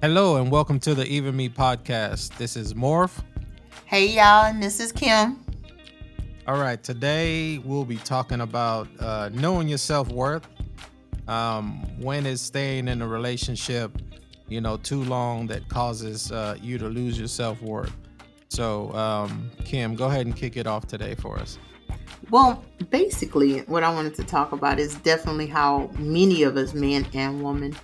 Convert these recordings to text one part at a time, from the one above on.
Hello and welcome to the Even Me podcast. This is Morph. Hey y'all, and this is Kim. All right, today we'll be talking about knowing your self worth. When is staying in a relationship, too long that causes you to lose your self worth? So, Kim, go ahead and kick it off today for us. Well, basically, what I wanted to talk about is definitely how many of us, men and women,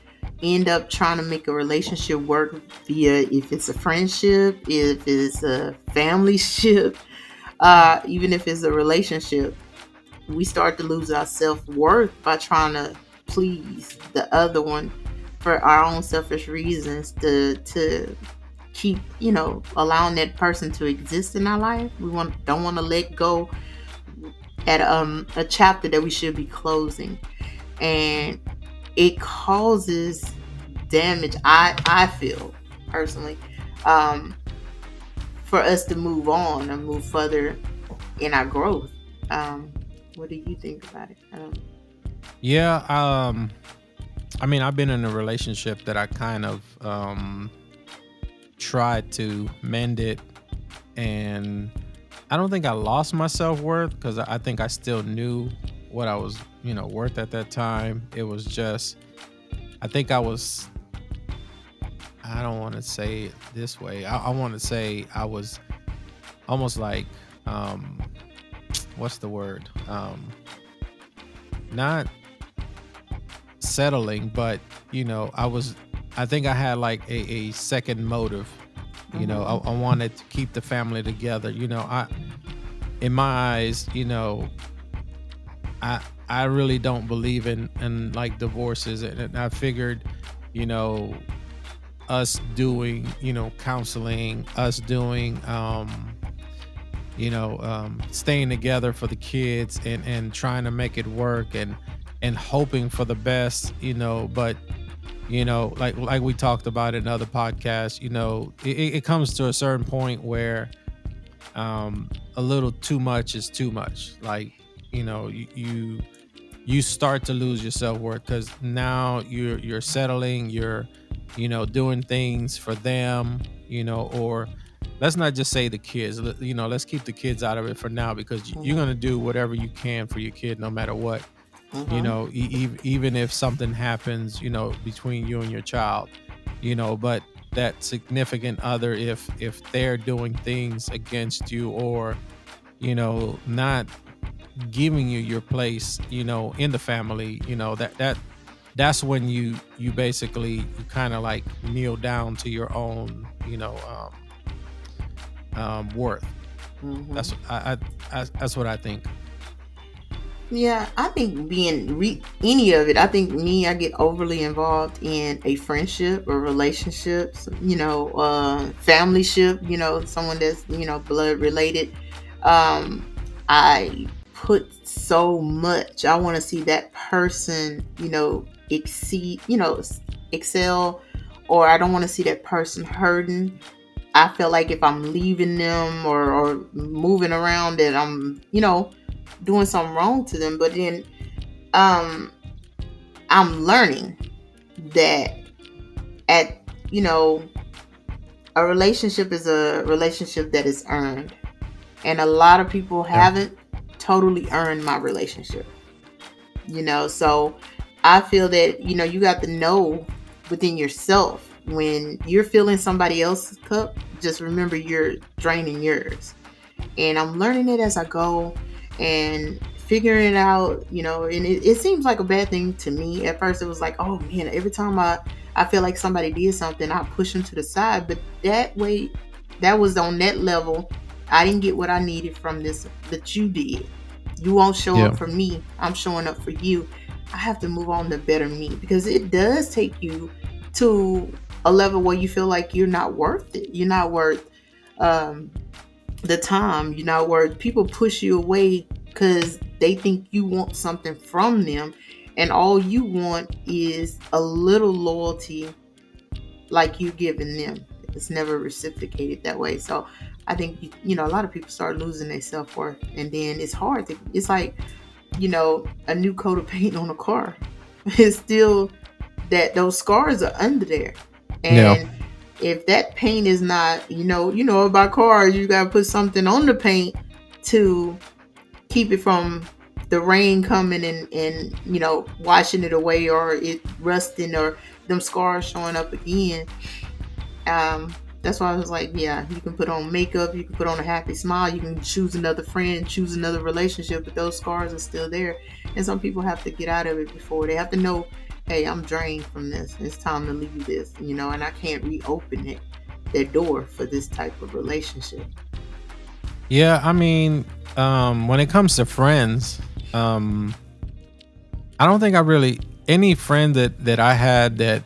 end up trying to make a relationship work via if it's a friendship, if it's a family ship, even if it's a relationship. We start to lose our self worth by trying to please the other one for our own selfish reasons to keep allowing that person to exist in our life. We don't want to let go at a chapter that we should be closing, and it causes damage. I feel personally, um, for us to move on and move further in our growth. What do you think about it? Yeah, I mean, I've been in a relationship that I kind of tried to mend it, and I don't think I lost my self worth because I think I still knew what I was, worth at that time. It was just, I think I was, I don't want to say it this way. I want to say I was almost like, um, what's the word? Not settling, but, I think I had like a second motive. Mm-hmm. I wanted to keep the family together. In my eyes, I really don't believe in like divorces, and I figured, you know, us doing counseling, us doing staying together for the kids and trying to make it work and hoping for the best, but like we talked about in other podcasts, it comes to a certain point where a little too much is too much. Like, you start to lose your self-worth because now you're settling, you're doing things for them, or let's not just say the kids, let's keep the kids out of it for now because you're Mm-hmm. going to do whatever you can for your kid no matter what, Mm-hmm. even if something happens, between you and your child, but that significant other, if they're doing things against you or not giving you your place, in the family, that's when you basically you kind of like kneel down to your own, worth. Mm-hmm. That's that's what I think. Yeah, I think any of it. I think I get overly involved in a friendship or relationships, family ship, someone that's, blood related. Um, I put so much. I want to see that person, excel, or I don't want to see that person hurting. I feel like if I'm leaving them or moving around, that I'm, doing something wrong to them. But then um I'm learning that at a relationship is a relationship that is earned, and a lot of people Yeah. haven't totally earned my relationship. So I feel that you got to know within yourself when you're filling somebody else's cup. Just remember you're draining yours, and I'm learning it as I go and figuring it out, and it seems like a bad thing to me. At first it was like, oh man, every time I feel like somebody did something, I push them to the side. But that way, that was on that level. I didn't get what I needed from this that you did. You won't show Yeah. up for me, I'm showing up for you. I have to move on to better me, because it does take you to a level where you feel like you're not worth it. You're not worth um the time, where people push you away because they think you want something from them, and all you want is a little loyalty, like you giving them. It's never reciprocated that way. So I think a lot of people start losing their self-worth, and then it's like a new coat of paint on a car. It's still that those scars are under there. Yeah. And if that paint is not, you know about cars, you got to put something on the paint to keep it from the rain coming and washing it away, or it rusting, or them scars showing up again. That's why I was like, yeah, you can put on makeup, you can put on a happy smile, you can choose another friend, choose another relationship, but those scars are still there. And some people have to get out of it before they have to know, hey, I'm drained from this. It's time to leave this, and I can't reopen that door for this type of relationship. Yeah, I mean, when it comes to friends, um, I don't think I really any friend that I had that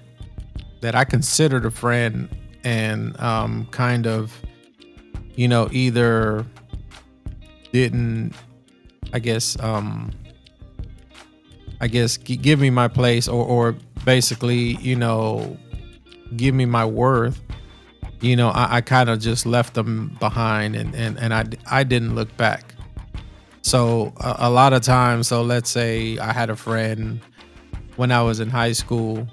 I considered a friend and kind of, either didn't, I guess, give me my place, or basically, give me my worth. I kind of just left them behind, and I didn't look back. So a lot of times, so let's say I had a friend when I was in high school.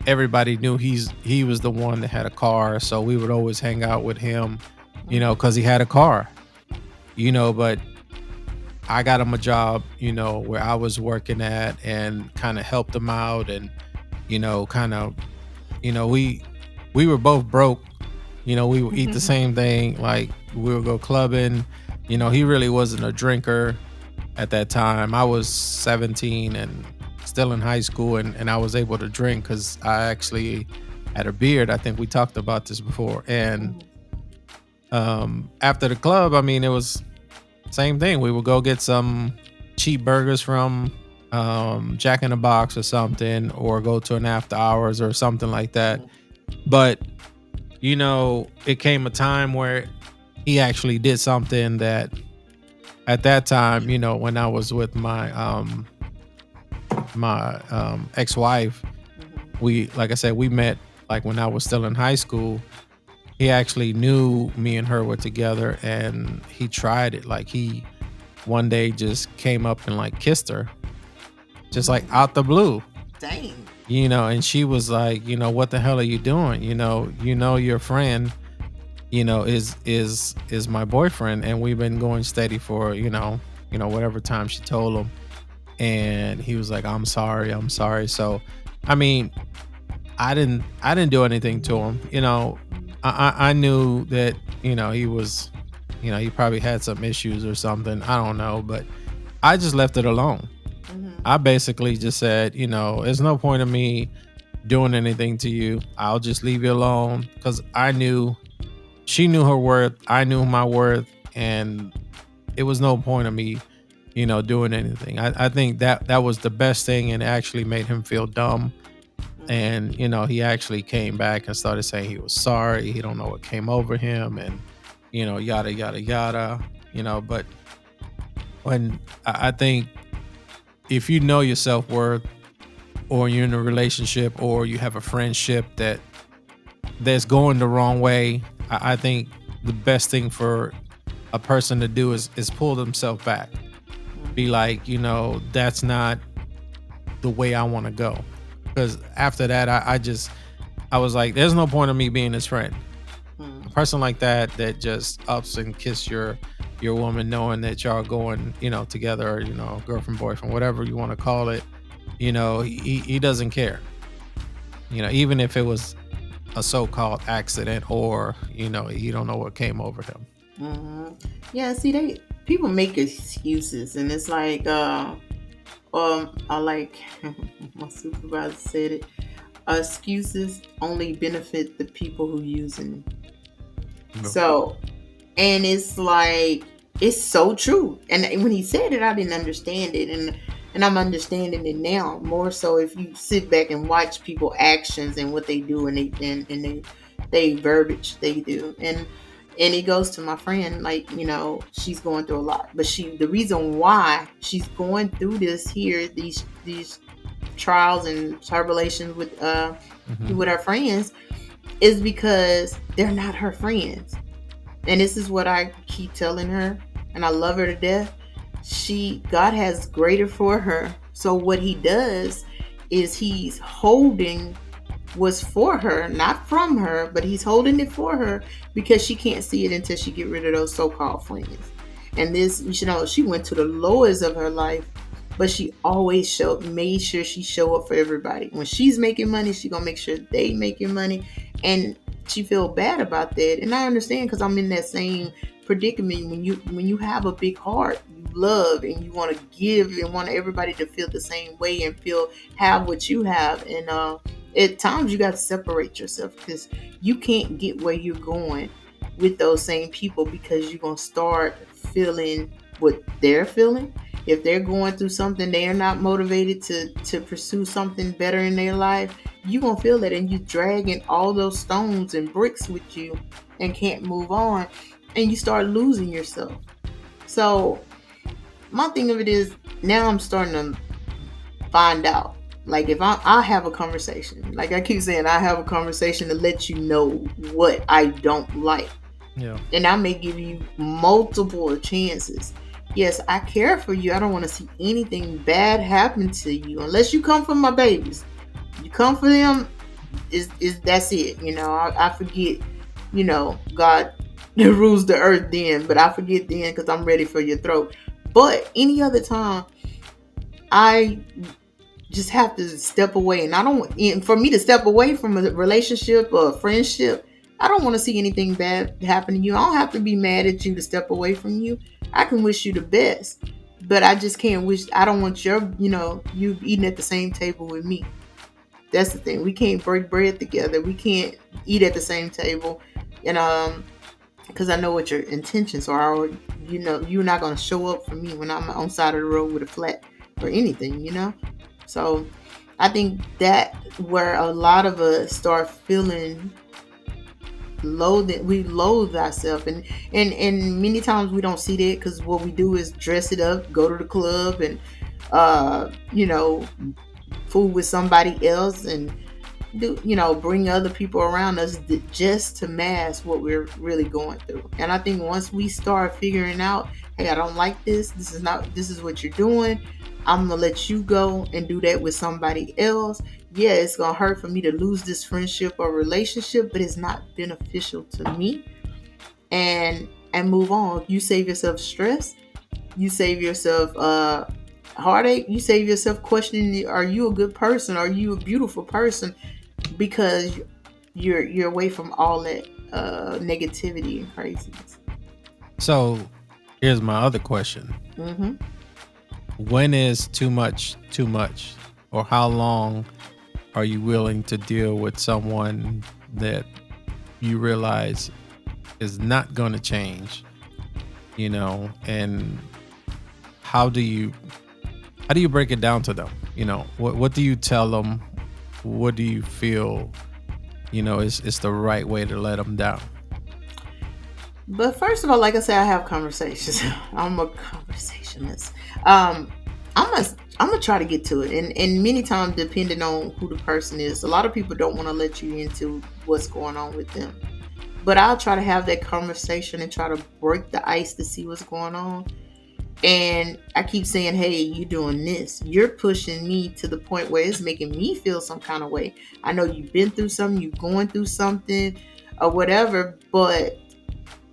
Everybody knew he was the one that had a car, so we would always hang out with him, because he had a car. But I got him a job, where I was working at, and kind of helped him out, and kind of, we were both broke. We would eat the same thing, like we would go clubbing. He really wasn't a drinker at that time. I was 17 and still in high school, and I was able to drink because I actually had a beard. I think we talked about this before. And after the club, I mean, it was same thing. We would go get some cheap burgers from Jack in the Box or something, or go to an after hours or something like that. But it came a time where he actually did something that at that time, when I was with my ex-wife, we, like I said, we met like when I was still in high school. He actually knew me and her were together, and he tried it. Like, he one day just came up and like kissed her, just like out the blue. Dang. And she was like, what the hell are you doing? Your friend, is my boyfriend, and we've been going steady for, whatever time she told him. And he was like, I'm sorry, I'm sorry. So, I mean, I didn't do anything to him. I knew that, he was, he probably had some issues or something. I don't know, but I just left it alone. I basically just said, there's no point in me doing anything to you. I'll just leave you alone, because I knew she knew her worth. I knew my worth, and it was no point of me, doing anything. I think that was the best thing, and it actually made him feel dumb. And he actually came back and started saying he was sorry. He don't know what came over him, and yada yada yada. But when I think if you know your self worth, or you're in a relationship, or you have a friendship that's going the wrong way, I think the best thing for a person to do is pull themselves back. Be like, that's not the way I want to go. Because after that, I was like, there's no point of me being his friend. A person like that just ups and kiss your woman, knowing that y'all going, together, or, girlfriend, boyfriend, whatever you want to call it. He doesn't care. Even if it was a so-called accident, or you don't know what came over him. Yeah, see, people make excuses, and it's like, I like my supervisor said it. Excuses only benefit the people who using them. No. So, and it's like, it's so true. And when he said it, I didn't understand it, and I'm understanding it now more so if you sit back and watch people actions and what they do, and they verbiage they do. And it goes to my friend, like, she's going through a lot, but the reason why she's going through this here, these trials and tribulations with her friends, is because they're not her friends. And this is what I keep telling her, and I love her to death. God has greater for her. So what he does is he's holding was for her, not from her, but he's holding it for her because she can't see it until she get rid of those so-called friends. And this, you know, she went to the lowest of her life, but she always made sure she show up for everybody. When she's making money, she gonna make sure they making money, and she feel bad about that. And I understand because I'm in that same predicament. When you have a big heart, you love and you want to give and want everybody to feel the same way and feel have what you have. And at times you got to separate yourself because you can't get where you're going with those same people because you're going to start feeling what they're feeling. If they're going through something, they are not motivated to pursue something better in their life, you're going to feel that, and you're dragging all those stones and bricks with you and can't move on, and you start losing yourself. So my thing of it is, now I'm starting to find out. Like if I have a conversation, like I keep saying, I have a conversation to let you know what I don't like, Yeah. and I may give you multiple chances. Yes, I care for you. I don't want to see anything bad happen to you unless you come for my babies. You come for them, is that's it. You know, I forget. You know, God rules the earth then, but I forget then because I'm ready for your throat. But any other time, I just have to step away. And I don't, and for me to step away from a relationship or a friendship, I don't want to see anything bad happen to you. I don't have to be mad at you to step away from you. I can wish you the best, but I just can't wish, I don't want your, you eating at the same table with me. That's the thing. We can't break bread together. We can't eat at the same table. And, because I know what your intentions are, or you're not gonna show up for me when I'm on side of the road with a flat or anything. So I think that where a lot of us start feeling loathe, we loathe ourselves, and many times we don't see that because what we do is dress it up, go to the club, and you know fool with somebody else, and bring other people around us just to mask what we're really going through. And I think once we start figuring out, hey, I don't like this is what you're doing, I'm gonna let you go and do that with somebody else. Yeah, it's gonna hurt for me to lose this friendship or relationship, but it's not beneficial to me. And move on. You save yourself stress, you save yourself heartache, you save yourself questioning, are you a good person, are you a beautiful person, because you're away from all that negativity and craziness. So here's my other question. Hmm. When is too much too much? Or how long are you willing to deal with someone that you realize is not going to change, and how do you break it down to them? What do you tell them? What do you feel, is the right way to let them down? But first of all, like I said, I have conversations. I'm a conversationalist. um I'm gonna try to get to it, and many times, depending on who the person is, a lot of people don't want to let you into what's going on with them, but I'll try to have that conversation and try to break the ice to see what's going on. And I keep saying, hey, you're doing this. You're pushing me to the point where it's making me feel some kind of way. I know you've been through something, you're going through something, or whatever, but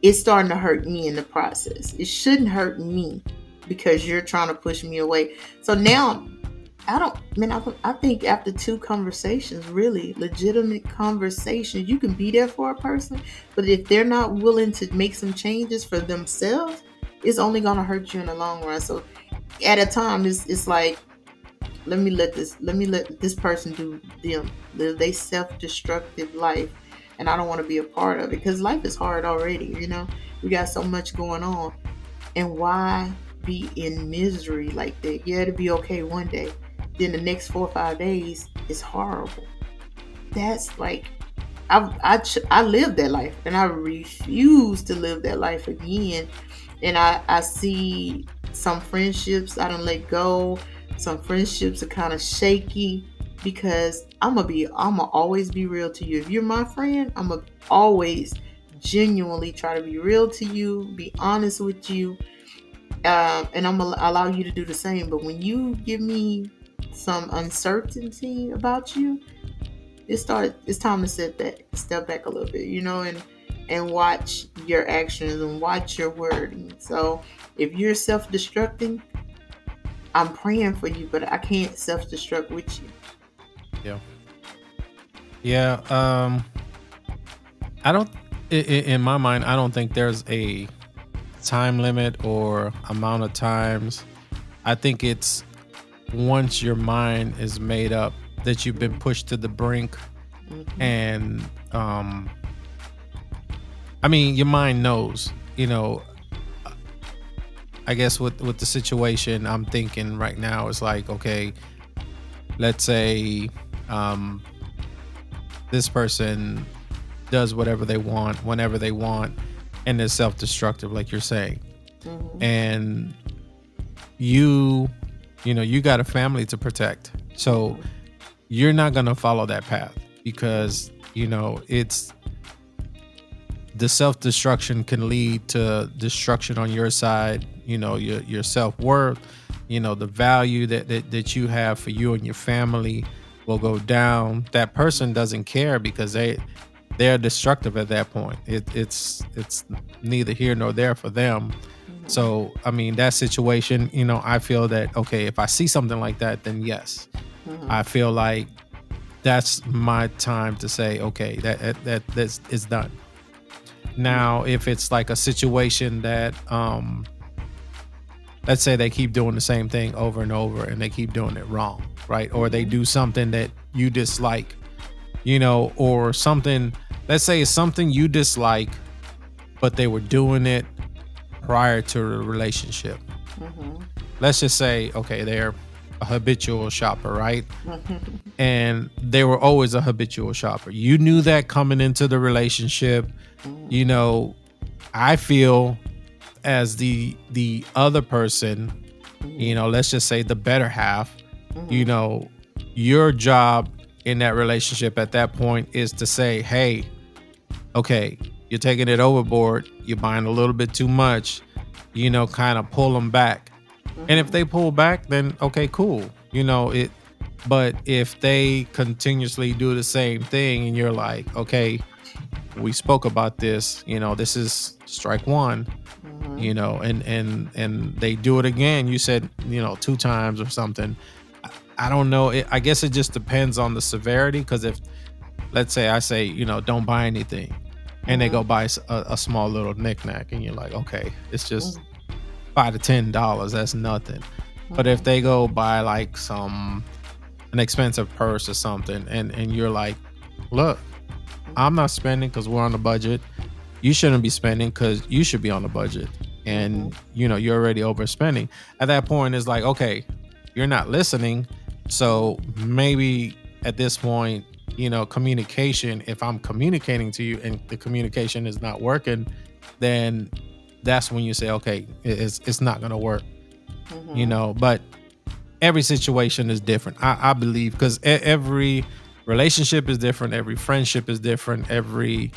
it's starting to hurt me in the process. It shouldn't hurt me because you're trying to push me away. So now, I don't, man, I think after two conversations, really legitimate conversations, you can be there for a person. But if they're not willing to make some changes for themselves, it's only going to hurt you in the long run. So at a time, it's like, let this person do them, live they self-destructive life, and I don't want to be a part of it because life is hard already. We got so much going on, and why be in misery like that? Yeah, it'll be okay one day, then the next 4 or 5 days is horrible. That's like, I lived that life, and I refuse to live that life again. And I see some friendships I don't let go. Some friendships are kind of shaky because I'm gonna always be real to you. If you're my friend, I'm gonna always genuinely try to be real to you, be honest with you, and I'm gonna allow you to do the same. But when you give me some uncertainty about you, it's time to step back a little bit, and watch your actions and watch your wording. So if you're self-destructing, I'm praying for you, but I can't self-destruct with you. Yeah. Yeah. I don't. In my mind, I don't think there's a time limit or amount of times. I think it's once your mind is made up that you've been pushed to the brink, Hmm. and I mean, your mind knows. I guess with the situation I'm thinking right now is like, okay, let's say um this person does whatever they want whenever they want and is self-destructive like you're saying. Hmm. And you you got a family to protect. So Hmm. you're not going to follow that path because it's the self-destruction can lead to destruction on your side, your self-worth, the value that you have for you and your family will go down. That person doesn't care because they're destructive at that point. It's neither here nor there for them. Hmm. So I mean, that situation, I feel that, okay, if I see something like that, then yes, Hmm. I feel like that's my time to say, okay, that's is done. Yeah. Now, if it's like a situation that let's say they keep doing the same thing over and over and they keep doing it wrong, right? Or they Hmm. do something that you dislike, or something, let's say it's something you dislike, but they were doing it prior to the relationship. Hmm. Let's just say, okay, they're a habitual shopper, right? Hmm. And they were always a habitual shopper. You knew that coming into the relationship. You Hmm. know, I feel as the other person, Hmm. let's just say the better half, you Hmm. know, your job in that relationship at that point is to say, hey, okay, you're taking it overboard, you're buying a little bit too much, kind of pull them back. And if Hmm. they pull back, then okay, cool. It but if they continuously do the same thing and you're like, okay, we spoke about this, this is strike one, Hmm. and they do it again, you said, two times or something. I don't know. I guess it just depends on the severity. Because if, let's say I say, don't buy anything, and they go Hmm. buy a small little knickknack, and you're like, okay, it's just Hmm. $5 to $10, that's nothing. But if Hmm. they go buy like an expensive purse or something, and you're like, look, I'm not spending because we're on a budget. You shouldn't be spending because you should be on a budget. Hmm. And you're already overspending. At that point, it's like, okay, you're not listening. So maybe at this point, communication, if I'm communicating to you and the communication is not working, then that's when you say, okay, it's not gonna work. Hmm. But every situation is different. I believe because every relationship is different, every friendship is different, every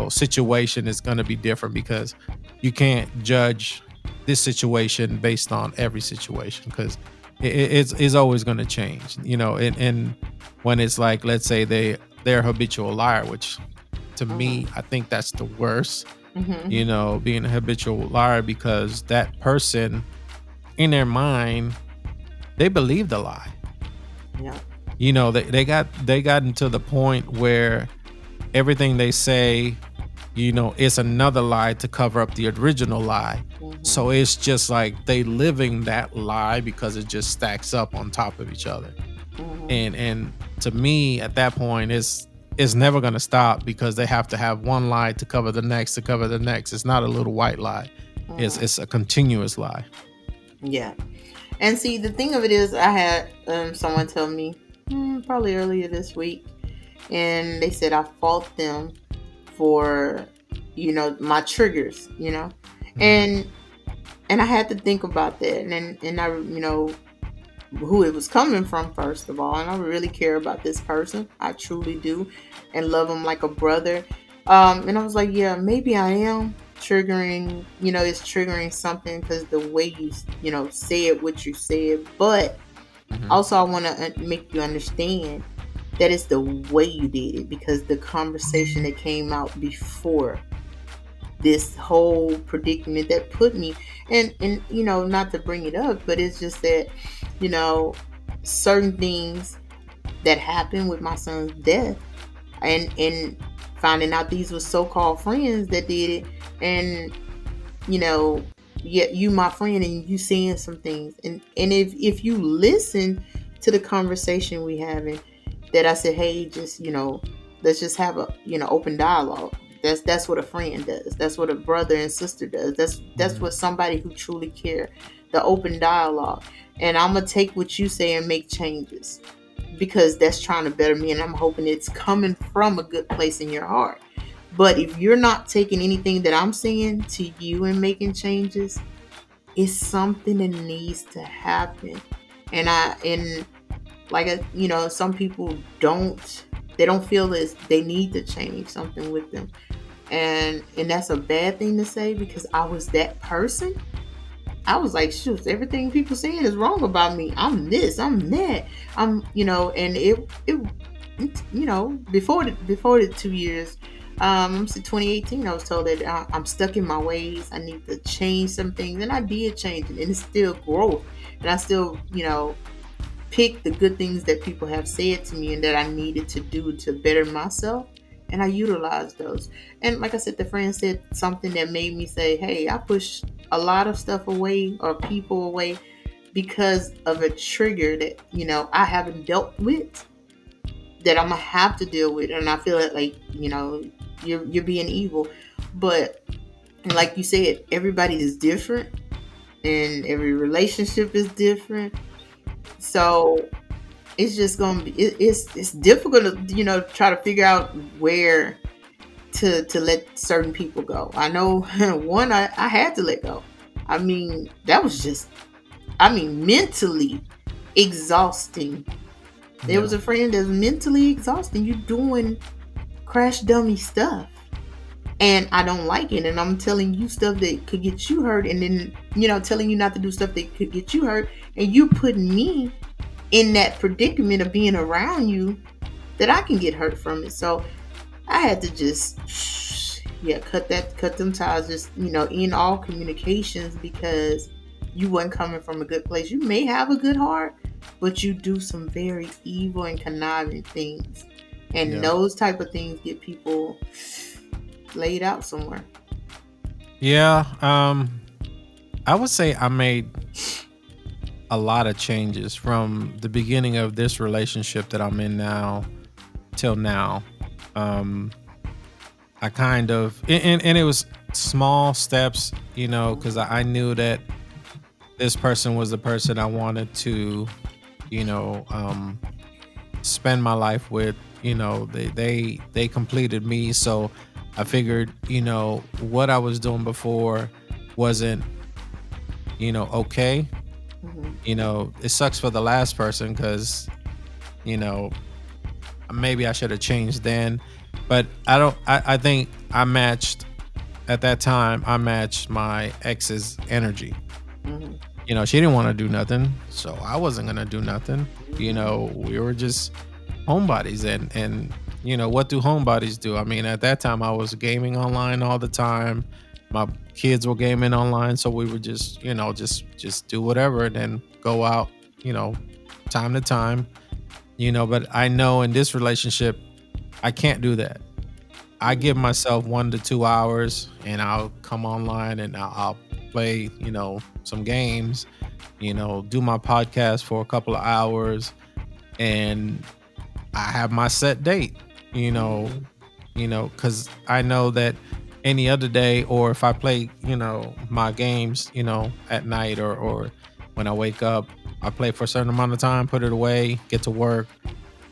situation is going to be different because you can't judge this situation based on every situation because it's always going to change. And when it's like, let's say they're a habitual liar, which to me I think that's the worst. Hmm. Being a habitual liar because that person in their mind they believed the lie. Yeah. They got into the point where everything they say, it's another lie to cover up the original lie. Hmm. So it's just like they living that lie because it just stacks up on top of each other. Hmm. And to me, at that point, it's never gonna stop because they have to have one lie to cover the next to cover the next. It's not a little white lie. Hmm. It's a continuous lie. Yeah. And see, the thing of it is, I had someone tell me probably earlier this week, and they said I fault them for my triggers, Mhm. and and I had to think about that, and I who it was coming from first of all, and I really care about this person, I truly do, and love him like a brother. And I was like, yeah, maybe I am triggering, it's triggering something because the way you said what you said, but Mhm. also I want to make you understand. that it's the way you did it, because the conversation that came out before this whole predicament that put me, and not to bring it up, but it's just that, you know certain things that happened with my son's death, and finding out these were so-called friends that did it, and you know yeah, you my friend, and you seeing some things, and if you listen to the conversation we having, that I said, hey, just let's just have a open dialogue. That's what a friend does. That's what a brother and sister does. That's Mhm. what somebody who truly care. The open dialogue. And I'm gonna take what you say and make changes, because that's trying to better me, and I'm hoping it's coming from a good place in your heart. But if you're not taking anything that I'm saying to you and making changes, it's something that needs to happen. And like, some people don't feel as they need to change something with them, and that's a bad thing to say, because I was that person. I was like, shoot, everything people saying is wrong about me. I'm this, I'm that. And before the 2 years, I'm 2018, I was told that I'm stuck in my ways. I need to change some things, and I did change it, and it's still growth. And I still, pick the good things that people have said to me and that I needed to do to better myself. And I utilized those. And like I said, the friend said something that made me say, hey, I push a lot of stuff away or people away because of a trigger that, I haven't dealt with, that I'm going to have to deal with. And I feel like, you're being evil. But like you said, everybody is different and every relationship is different. So it's just gonna be it's difficult to try to figure out where to let certain people go. I know one I had to let go. I mean, that was just, mentally exhausting. There Yeah. was a friend that's mentally exhausting. You doing crash dummy stuff, and I don't like it. And I'm telling you stuff that could get you hurt, and then telling you not to do stuff that could get you hurt, and you putting me in that predicament of being around you, that I can get hurt from it. So I had to just, yeah, cut them ties, just, in all communications, because you wasn't coming from a good place. You may have a good heart, but you do some very evil and conniving things. And Yeah. those type of things get people laid out somewhere. Yeah. I would say I made a lot of changes from the beginning of this relationship that I'm in now till now. Um, I kind of, and it was small steps, because I knew that this person was the person I wanted to, you know, um, spend my life with. They completed me, so I figured, what I was doing before wasn't, okay. Hmm. It sucks for the last person because, you know, maybe I should have changed then, but I don't. I think I matched at that time. I matched my ex's energy. Hmm. She didn't want to do nothing, so I wasn't gonna do nothing. Hmm. We were just homebodies, and what do homebodies do? I mean, at that time I was gaming online all the time. My kids were gaming online, so we would just just do whatever and then go out, time to time. But I know in this relationship I can't do that. I give Hmm. myself 1 to 2 hours and I'll come online and I'll play, some games, do my podcast for a couple of hours, and I have my set date, you know, Hmm. cuz I know that any other day, or if I play, my games, at night, or when I wake up, I play for a certain amount of time, put it away, get to work,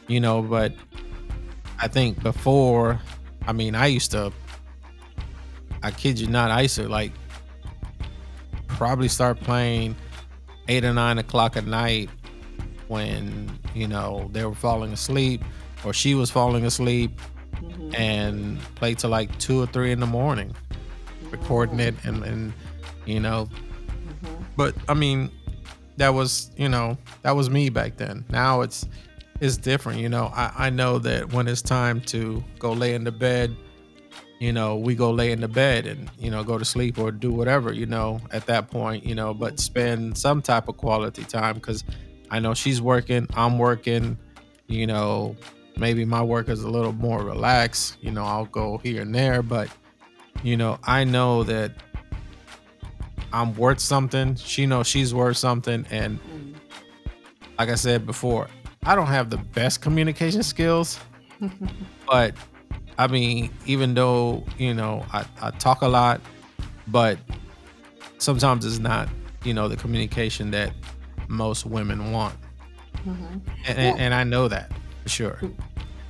but I think before, I mean, I kid you not, I used to like probably start playing 8 or 9 o'clock at night when, they were falling asleep or she was falling asleep, Hmm. and play till like 2 or 3 in the morning, recording Oh. it, and you know, Hmm. but I mean, that was, that was me back then. Now it's, it's different. I know that when it's time to go lay in the bed, we go lay in the bed and, go to sleep or do whatever, at that point, but spend some type of quality time because I know she's working, I'm working, you know, maybe my work is a little more relaxed, I'll go here and there, but, I know that I'm worth something. She knows she's worth something. And Mm. like I said before, I don't have the best communication skills, but I mean, even though, I talk a lot, but sometimes it's not, the communication that most women want. Mhm. Well, And I know that for sure.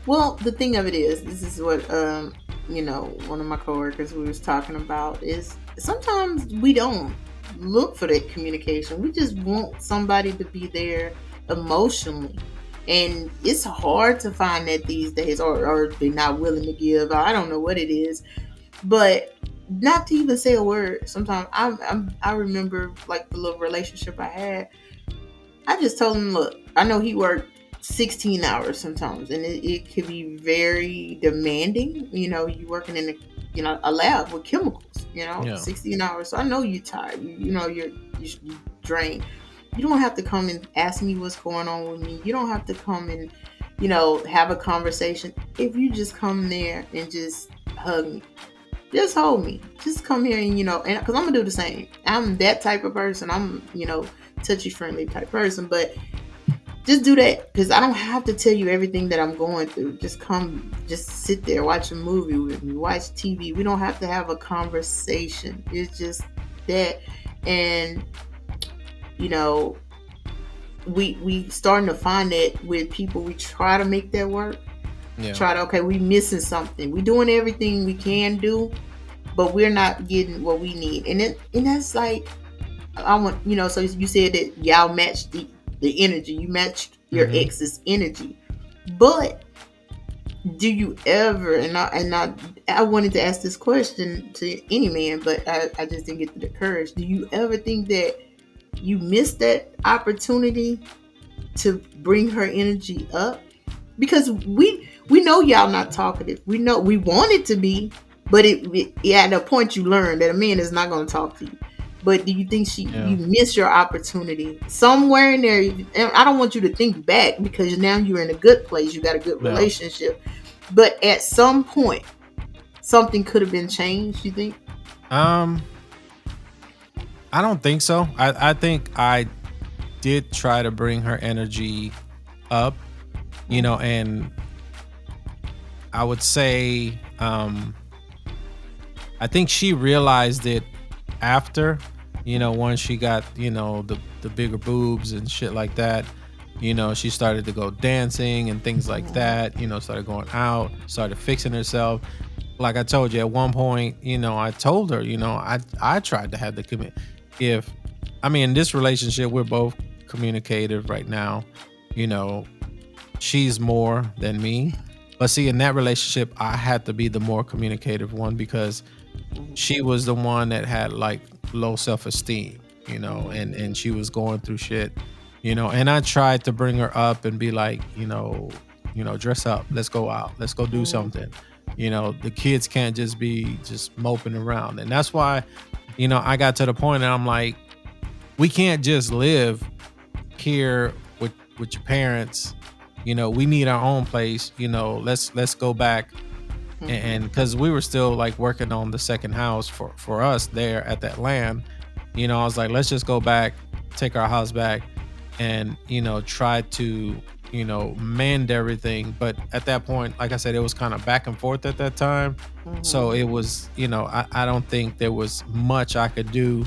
well, the thing of it is, this is what one of my coworkers we was talking about is sometimes we don't look for that communication. We just want somebody to be there emotionally. And it's hard to find that these days, or they're not willing to give. I don't know what it is, but not to even say a word. Sometimes I remember like the little relationship I had. I just told him, look, I know he worked 16 hours sometimes, and it could be very demanding. You working in a lab with chemicals. Yeah. 16 hours. So I know you're tired. You drained. You don't have to come and ask me what's going on with me. You don't have to come and have a conversation. If you just come there and just hug me, just hold me. Just come here and because I'm gonna do the same. I'm that type of person. I'm touchy friendly type person, but just do that because I don't have to tell you everything that I'm going through. Just come, just sit there, watch a movie with me, watch TV. We don't have to have a conversation. It's just that, and you know, we starting to find that with people. We try to make that work. Yeah. Try to we missing something. We doing everything we can do, but we're not getting what we need, and that's like I want So you said that y'all match the energy. You match your Hmm. ex's energy, but do you ever? I wanted to ask this question to any man, but I just didn't get the courage. Do you ever think that you missed that opportunity to bring her energy up? Because we know y'all not talkative. We know we want it to be, but at a point you learn that a man is not going to talk to you. But do you think Yeah. you miss your opportunity somewhere in there? And I don't want you to think back because now you're in a good place. You got a good Yeah. relationship, but at some point something could have been changed. You think? Um, I don't think so. I think I did try to bring her energy up, Mm-hmm. and I would say, I think she realized it after, once she got, the bigger boobs and shit like that. She started to go dancing and things like that, started going out, started fixing herself. Like I told you at one point, I told her, I tried to have the commit. If I mean, in this relationship, we're both communicative right now. You know, she's more than me. But see, in that relationship, I had to be the more communicative one because she was the one that had like low self-esteem, and she was going through shit, and I tried to bring her up and be like, dress up, let's go out, let's go do Mm-hmm. something. The kids can't just be just moping around. And that's why, I got to the point that I'm like, we can't just live here with your parents. We need our own place. Let's go back. And Mm-hmm. because we were still like working on the second house for us there at that land, I was like, let's just go back, take our house back, and try to mend everything. But at that point, like I said, it was kind of back and forth at that time. So Mm-hmm. it was, I don't think there was much I could do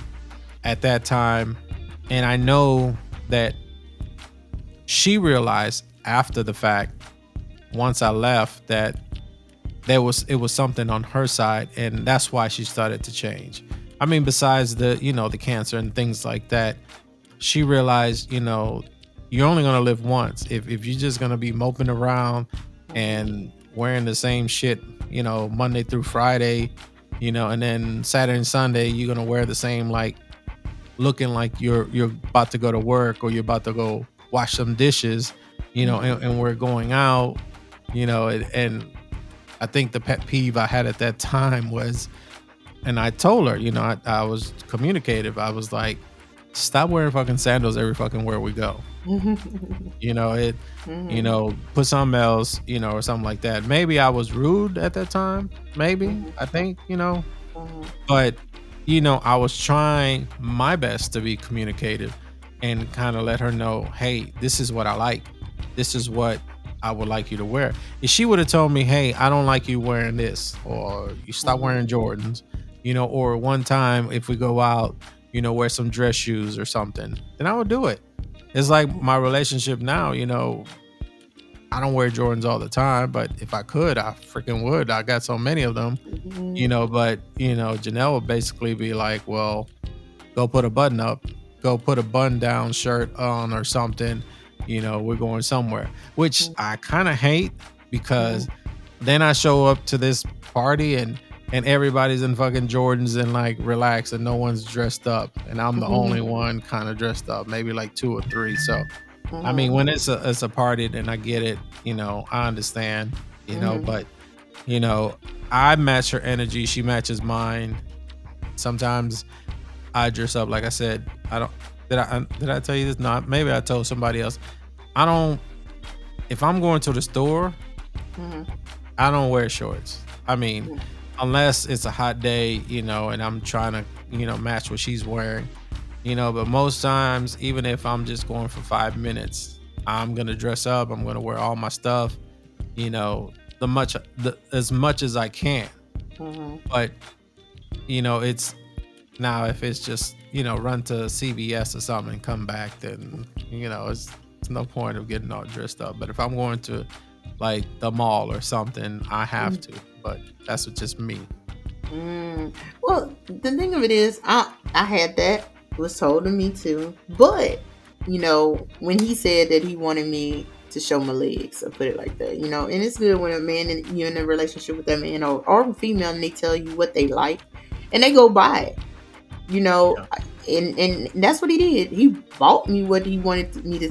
at that time. And I know that she realized after the fact, once I left, that it was something on her side, and that's why she started to change. I mean, besides the cancer and things like that, she realized, you're only gonna live once. If you're just gonna be moping around Mm-hmm. and wearing the same shit, Monday through Friday, and then Saturday and Sunday you're gonna wear the same, like looking like you're about to go to work or you're about to go wash some dishes, and we're going out, and I think the pet peeve I had at that time was, and I told her, I was communicative. I was like, stop wearing fucking sandals every fucking where we go. It, put something else, or something like that. Maybe I was rude at that time. Maybe, I think, but I was trying my best to be communicative and kind of let her know, hey, this is what I like. This is what I would like you to wear. If she would have told me, hey, I don't like you wearing this, or you stop wearing Jordans, or one time if we go out, wear some dress shoes or something, then I would do it. It's like my relationship now, I don't wear Jordans all the time, but if I could, I freaking would. I got so many of them, but Janelle would basically be like, well, go put a button up, go put a button down shirt on or something. We're going somewhere, which I kind of hate because then I show up to this party and everybody's in fucking Jordans and like relax and no one's dressed up and I'm the only one kind of dressed up, maybe like two or three. So I mean, when it's a party, then I get it. I understand. But you know, I match her energy. She matches mine. Sometimes I dress up. Like I said, I don't. Did I tell you this? No, maybe I told somebody else. I don't. If I'm going to the store, I don't wear shorts. I mean, unless it's a hot day, and I'm trying to, match what she's wearing. But most times, even if I'm just going for 5 minutes, I'm gonna dress up. I'm gonna wear all my stuff. As much as I can. But it's now if it's just run to CVS or something and come back, then it's no point of getting all dressed up. But if I'm going to like the mall or something, I have to. But that's just me. Well, the thing of it is, I had that. It was told to me too. But when he said that he wanted me to show my legs, or put it like that, and it's good when a man and you're in a relationship with that man or a female, and they tell you what they like, and they go buy it. Yeah. And that's what he did. He bought me what he wanted me to,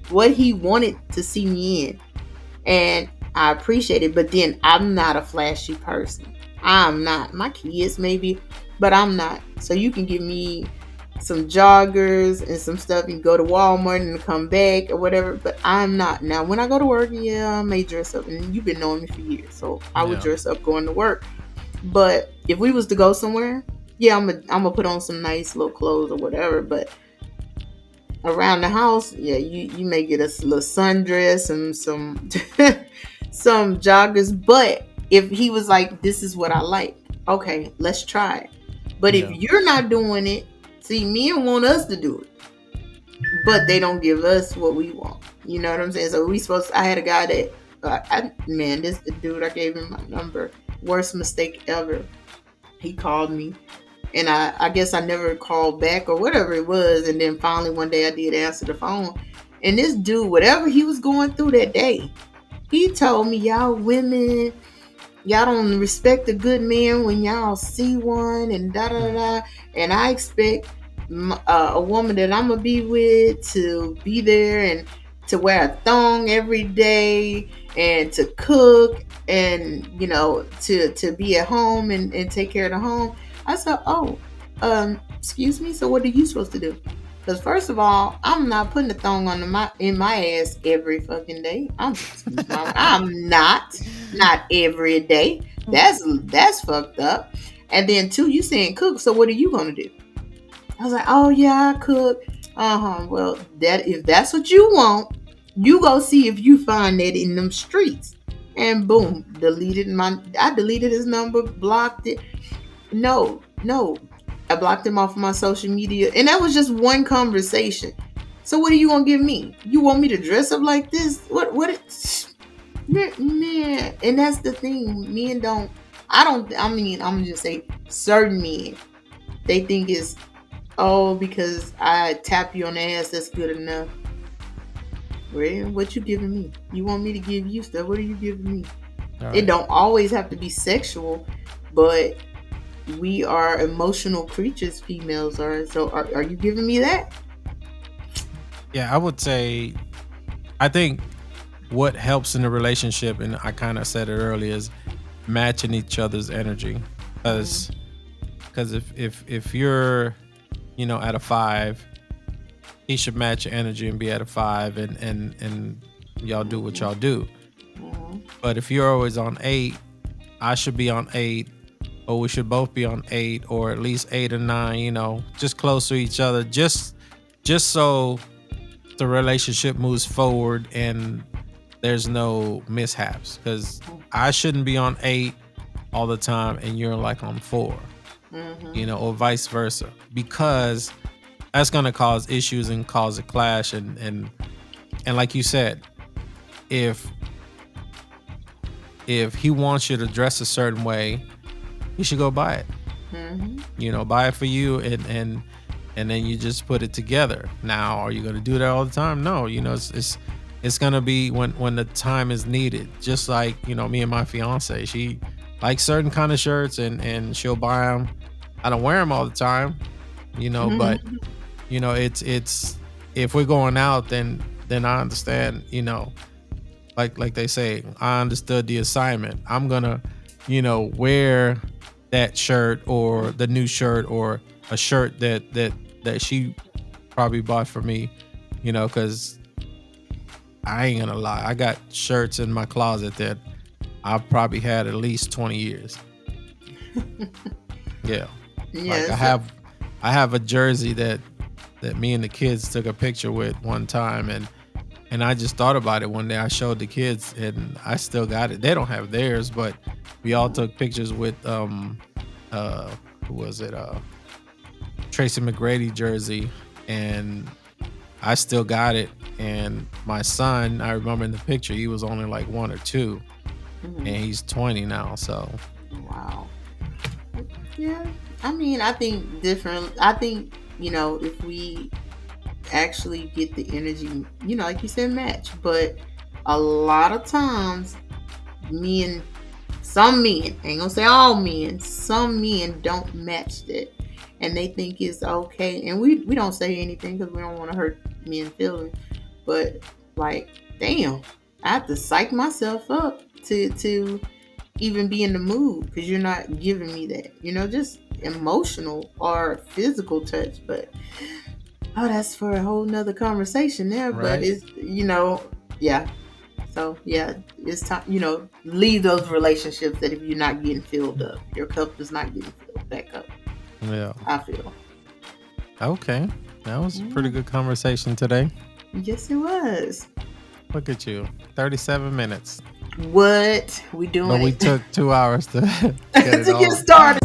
what he wanted to see me in, and I appreciate it. But then I'm not a flashy person. I'm not. My kids maybe, but I'm not. So you can give me some joggers and some stuff and go to Walmart and come back or whatever. But I'm not. Now when I go to work, yeah, I may dress up, and you've been knowing me for years, so I would Yeah. dress up going to work. But if we was to go somewhere, yeah, I'm gonna put on some nice little clothes or whatever. But around the house, yeah, you may get a little sundress and some some joggers. But if he was like, "This is what I like," okay, let's try it. But if Yeah. you're not doing it, see, men want us to do it, but they don't give us what we want. You know what I'm saying? So we supposed. I had a guy that, man, this dude, I gave him my number. Worst mistake ever. He called me, and I guess I never called back or whatever it was. And then finally one day I did answer the phone, and this dude, whatever he was going through that day, he told me, "Y'all women, y'all don't respect a good man when y'all see one, and da da da." And I expect a woman that I'm gonna be with to be there and to wear a thong every day and to cook and to be at home and take care of the home. I said, "Oh, excuse me. So what are you supposed to do?" Because first of all, I'm not putting a thong on in my ass every fucking day. I'm not every day. That's fucked up. And then two, you saying cook. So what are you gonna do? I was like, "Oh yeah, I cook." Well, that if that's what you want, you go see if you find that in them streets. And boom, I deleted his number, blocked it. No, no. I blocked him off of my social media. And that was just one conversation. So what are you gonna give me? You want me to dress up like this? Man, and that's the thing. Men don't I mean, I'm gonna just say certain men. They think it's, oh, because I tap you on the ass, that's good enough. Well, what you giving me? You want me to give you stuff? What are you giving me? All It right. don't always have to be sexual, but we are emotional creatures, females are. So are you giving me that? Yeah, I would say I think what helps in the relationship, and I kind of said it earlier, is matching each other's energy. Because Mm-hmm. if you're, at a 5, he should match your energy and be at a 5, and y'all do what Mm-hmm. y'all do. Mm-hmm. But if you're always on 8, I should be on 8, or we should both be on 8, or at least 8 or 9. Just close to each other, just so the relationship moves forward and there's no mishaps. Because I shouldn't be on 8 all the time and you're like on 4, Mm-hmm. or vice versa, because that's going to cause issues and cause a clash. And like you said, if he wants you to dress a certain way, he should go buy it. Mm-hmm. Buy it for you, and then you just put it together. Now, are you going to do that all the time? No. It's going to be when the time is needed. Just like, me and my fiance, she likes certain kind of shirts, and she'll buy them. I don't wear them all the time, but Mm-hmm. it's if we're going out, then I understand, like they say, I understood the assignment. I'm gonna, wear that shirt, or the new shirt, or a shirt that she probably bought for me, because I ain't gonna lie, I got shirts in my closet that I've probably had at least 20 years. Yeah. Like Yes. I have a jersey that me and the kids took a picture with one time, and I just thought about it one day. I showed the kids, and I still got it. They don't have theirs, but we all took pictures with uh who was it? Tracy McGrady jersey, and I still got it. And my son, I remember in the picture, he was only like 1 or 2, and Mm-hmm. he's 20 now. So Wow. Yeah. I mean, I think different. I think, if we actually get the energy, like you said, match. But a lot of times, men, some men, ain't gonna say all men, some men don't match that. And they think it's okay. And we don't say anything because we don't want to hurt men's feelings. But, like, damn, I have to psych myself up to even be in the mood because you're not giving me that, just emotional or physical touch. But oh, that's for a whole nother conversation there. But right, it's, yeah. So yeah, it's time, leave those relationships that if you're not getting filled up, your cup is not getting filled back up. yeah, I feel. okay. That was a pretty Yeah. good conversation today. Yes, it was. Look at you, 37 minutes, What we but doing we it took 2 hours to get it to get all. started.